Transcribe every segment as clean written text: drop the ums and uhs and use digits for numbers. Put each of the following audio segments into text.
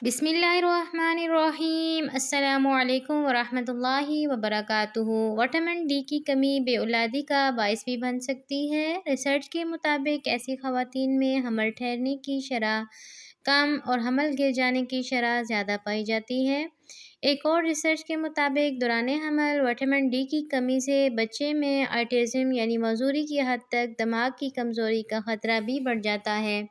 بسم اللہ الرحمن الرحیم۔ السلام علیکم ورحمۃ اللہ وبرکاتہ۔ وٹامن ڈی کی کمی بے اولادی کا باعث بھی بن سکتی ہے۔ ریسرچ کے مطابق ایسی خواتین میں حمل ٹھہرنے کی شرح کم اور حمل گر جانے کی شرح زیادہ پائی جاتی ہے۔ ایک اور ریسرچ کے مطابق دوران حمل وٹامن ڈی کی کمی سے بچے میں آٹزم یعنی معذوری کی حد تک دماغ کی کمزوری کا خطرہ بھی بڑھ جاتا ہے۔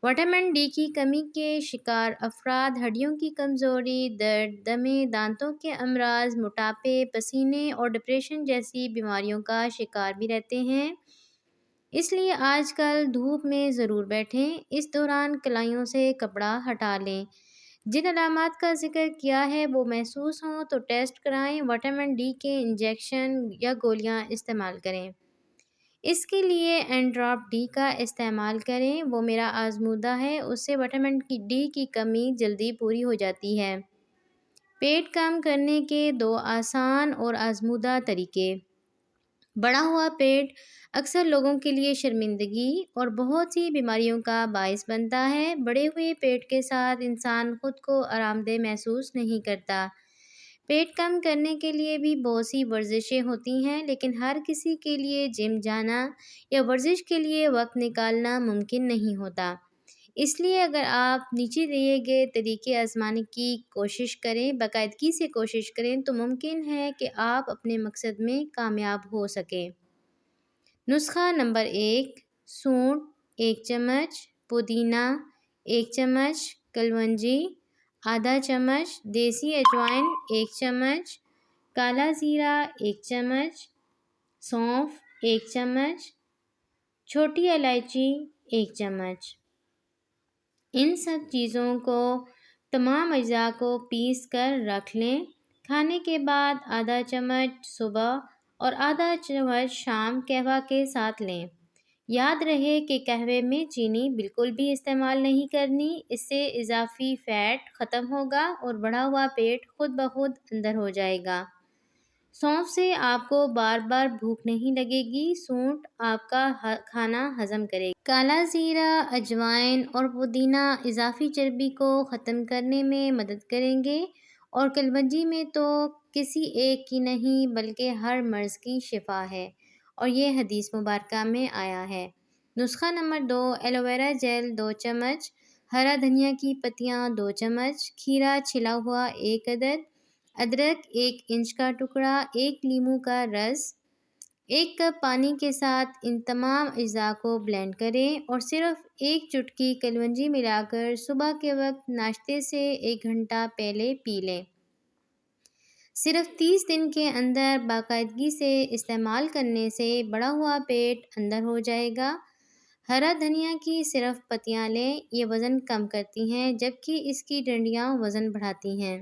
وٹامن ڈی کی کمی کے شکار افراد ہڈیوں کی کمزوری، درد، دمے، دانتوں کے امراض، موٹاپے، پسینے اور ڈپریشن جیسی بیماریوں کا شکار بھی رہتے ہیں۔ اس لیے آج کل دھوپ میں ضرور بیٹھیں۔ اس دوران کلائیوں سے کپڑا ہٹا لیں۔ جن علامات کا ذکر کیا ہے وہ محسوس ہوں تو ٹیسٹ کرائیں۔ وٹامن ڈی کے انجیکشن یا گولیاں استعمال کریں۔ اس کے لیے اینڈراپ ڈی کا استعمال کریں، وہ میرا آزمودہ ہے، اس سے وٹامن ڈی کی کمی جلدی پوری ہو جاتی ہے۔ پیٹ کم کرنے کے 2 آسان اور آزمودہ طریقے۔ بڑا ہوا پیٹ اکثر لوگوں کے لیے شرمندگی اور بہت سی بیماریوں کا باعث بنتا ہے۔ بڑے ہوئے پیٹ کے ساتھ انسان خود کو آرام دہ محسوس نہیں کرتا۔ پیٹ کم کرنے کے لیے بھی بہت سی ورزشیں ہوتی ہیں، لیکن ہر کسی کے لیے جم جانا یا ورزش کے لیے وقت نکالنا ممکن نہیں ہوتا۔ اس لیے اگر آپ نیچے دیے گئے طریقے آزمانے کی کوشش کریں، باقاعدگی سے کوشش کریں تو ممکن ہے کہ آپ اپنے مقصد میں کامیاب ہو سکیں۔ نسخہ نمبر 1: سونڈ 1 چمچ، پودینہ 1 چمچ، کلونجی آدھا چمچ، دیسی اجوائن 1 چمچ، کالا زیرہ 1 چمچ، سونف 1 چمچ، چھوٹی الائچی 1 چمچ۔ ان سب چیزوں کو تمام اجزاء کو پیس کر رکھ لیں۔ کھانے کے بعد آدھا چمچ صبح اور آدھا چمچ شام قہوہ کے ساتھ لیں۔ یاد رہے کہ قہوے میں چینی بالکل بھی استعمال نہیں کرنی، اس سے اضافی فیٹ ختم ہوگا اور بڑھا ہوا پیٹ خود بخود اندر ہو جائے گا۔ سونف سے آپ کو بار بار بھوک نہیں لگے گی۔ سونٹ آپ کا کھانا ہضم کرے گی۔ کالا زیرہ، اجوائن اور پودینہ اضافی چربی کو ختم کرنے میں مدد کریں گے، اور کلونجی میں تو کسی ایک کی نہیں بلکہ ہر مرض کی شفا ہے، اور یہ حدیث مبارکہ میں آیا ہے۔ نسخہ نمبر 2: ایلو ویرا جیل 2 چمچ، ہرا دھنیا کی پتیاں 2 چمچ، کھیرا چھلا ہوا 1 عدد، ادرک 1 انچ کا ٹکڑا، 1 لیموں کا رس۔ 1 کپ پانی کے ساتھ ان تمام اجزاء کو بلینڈ کریں اور صرف 1 چٹکی کلونجی ملا کر صبح کے وقت ناشتے سے 1 گھنٹہ پہلے پی لیں۔ صرف 30 دن کے اندر باقاعدگی سے استعمال کرنے سے بڑا ہوا پیٹ اندر ہو جائے گا۔ ہرا دھنیا کی صرف پتیاں لیں، یہ وزن کم کرتی ہیں جبکہ اس کی ڈنڈیاں وزن بڑھاتی ہیں۔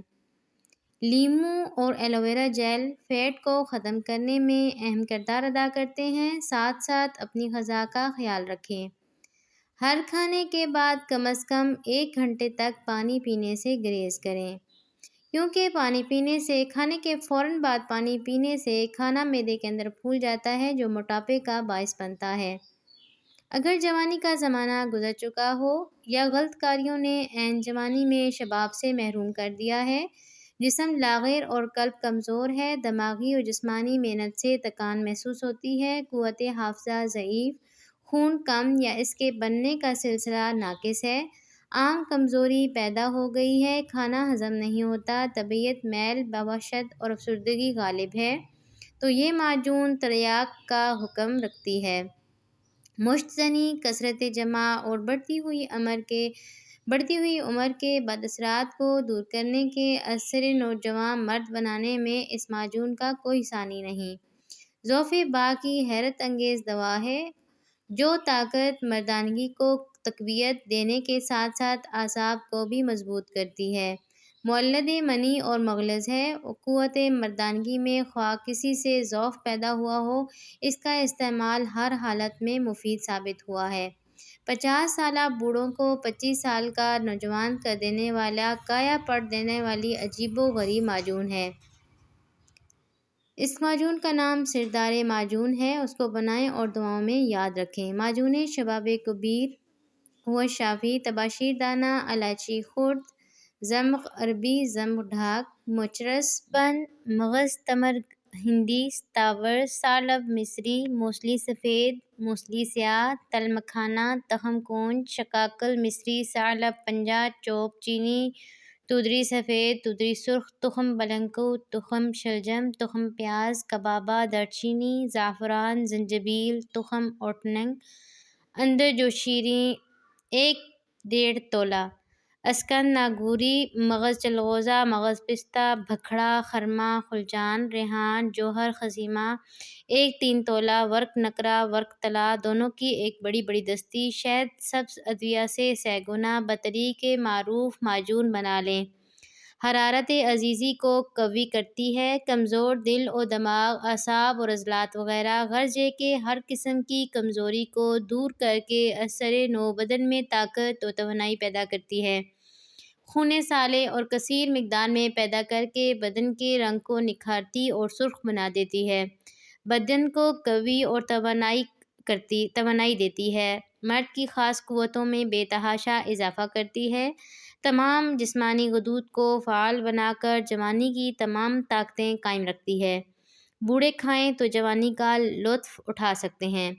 لیموں اور ایلو ویرا جیل فیٹ کو ختم کرنے میں اہم کردار ادا کرتے ہیں۔ ساتھ ساتھ اپنی غذا کا خیال رکھیں۔ ہر کھانے کے بعد کم از کم 1 گھنٹے تک پانی پینے سے گریز کریں، کیونکہ پانی پینے سے کھانے کے فوراً بعد پانی پینے سے کھانا معدے کے اندر پھول جاتا ہے جو موٹاپے کا باعث بنتا ہے۔ اگر جوانی کا زمانہ گزر چکا ہو یا غلط کاریوں نے عین جوانی میں شباب سے محروم کر دیا ہے، جسم لاغر اور قلب کمزور ہے، دماغی اور جسمانی محنت سے تھکان محسوس ہوتی ہے، قوت حافظہ ضعیف، خون کم یا اس کے بننے کا سلسلہ ناقص ہے، عام کمزوری پیدا ہو گئی ہے، کھانا ہضم نہیں ہوتا، طبیعت میل، بواشت اور افسردگی غالب ہے، تو یہ معجون تریاق کا حکم رکھتی ہے۔ مشت زنی، کثرت جماع اور بڑھتی ہوئی عمر کے بد اثرات کو دور کرنے کے اثر نوجوان مرد بنانے میں اس معجون کا کوئی ثانی نہیں۔ ضعف باء کی حیرت انگیز دوا ہے جو طاقت مردانگی کو تقویت دینے کے ساتھ ساتھ اعصاب کو بھی مضبوط کرتی ہے۔ مولد منی اور مغلظ ہے۔ قوت مردانگی میں خواہ کسی سے ضعف پیدا ہوا ہو، اس کا استعمال ہر حالت میں مفید ثابت ہوا ہے۔ 50 سالہ بوڑھوں کو 25 سال کا نوجوان کر دینے والا، کایا پلٹ دینے والی عجیب و غریب معجون ہے۔ اس معجون کا نام سردار معجون ہے۔ اس کو بنائیں اور دعاؤں میں یاد رکھیں۔ معجون شباب کبیر، ہوش شافی، تباشیر دانہ، الائچی خرد، زمغ عربی زمغ ڈھاک، مچرس بن، مغز تمر ہندی، ستاور، سالب مصری، موسلی سفید، موسلی سیاہ، تل مکھانہ، تخم کونج، شکاکل مصری، ثعلب پنجہ، چوب چینی، تودری سفید، تودری سرخ، تخم بلنکو، تخم شلجم، تخم پیاز، کبابہ، دارچینی، زعفران، زنجبیل، تخم اوٹنگ، اندر جو شیریں 1.5 تولہ، اسکن ناگوری، مغز چلغوزہ، مغز پستہ، بھکھڑا، خرما، خلجان، ریحان، جوہر خزیمہ 1.3 تولہ، ورق نکرہ، ورق طلا دونوں کی ایک بڑی بڑی دستی، شہد سبز ادویہ سے سہ گنا بطریق معروف معجون بنا لیں۔ حرارت عزیزی کو قوی کرتی ہے، کمزور دل و دماغ، اعصاب اور عضلات وغیرہ، غرض یہ کہ ہر قسم کی کمزوری کو دور کر کے اثر نو بدن میں طاقت و توانائی پیدا کرتی ہے، خون سالے اور کثیر مقدار میں پیدا کر کے بدن کے رنگ کو نکھارتی اور سرخ بنا دیتی ہے، بدن کو قوی اور توانائی دیتی ہے، مرد کی خاص قوتوں میں بے تحاشا اضافہ کرتی ہے، تمام جسمانی غدود کو فعال بنا کر جوانی کی تمام طاقتیں قائم رکھتی ہے، بوڑھے کھائیں تو جوانی کا لطف اٹھا سکتے ہیں،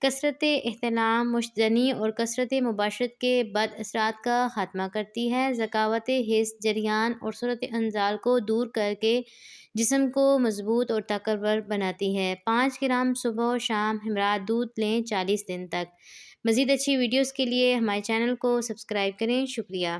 کثرت احتلام، مشتزنی اور کثرت مباشرت کے بد اثرات کا خاتمہ کرتی ہے، ذکاوت حس، جریان اور صورت انزال کو دور کر کے جسم کو مضبوط اور طاقتور بناتی ہے، 5 گرام صبح و شام ہمراہ دودھ لیں 40 دن تک۔ مزید اچھی ویڈیوز کے لیے ہمارے چینل کو سبسکرائب کریں، شکریہ۔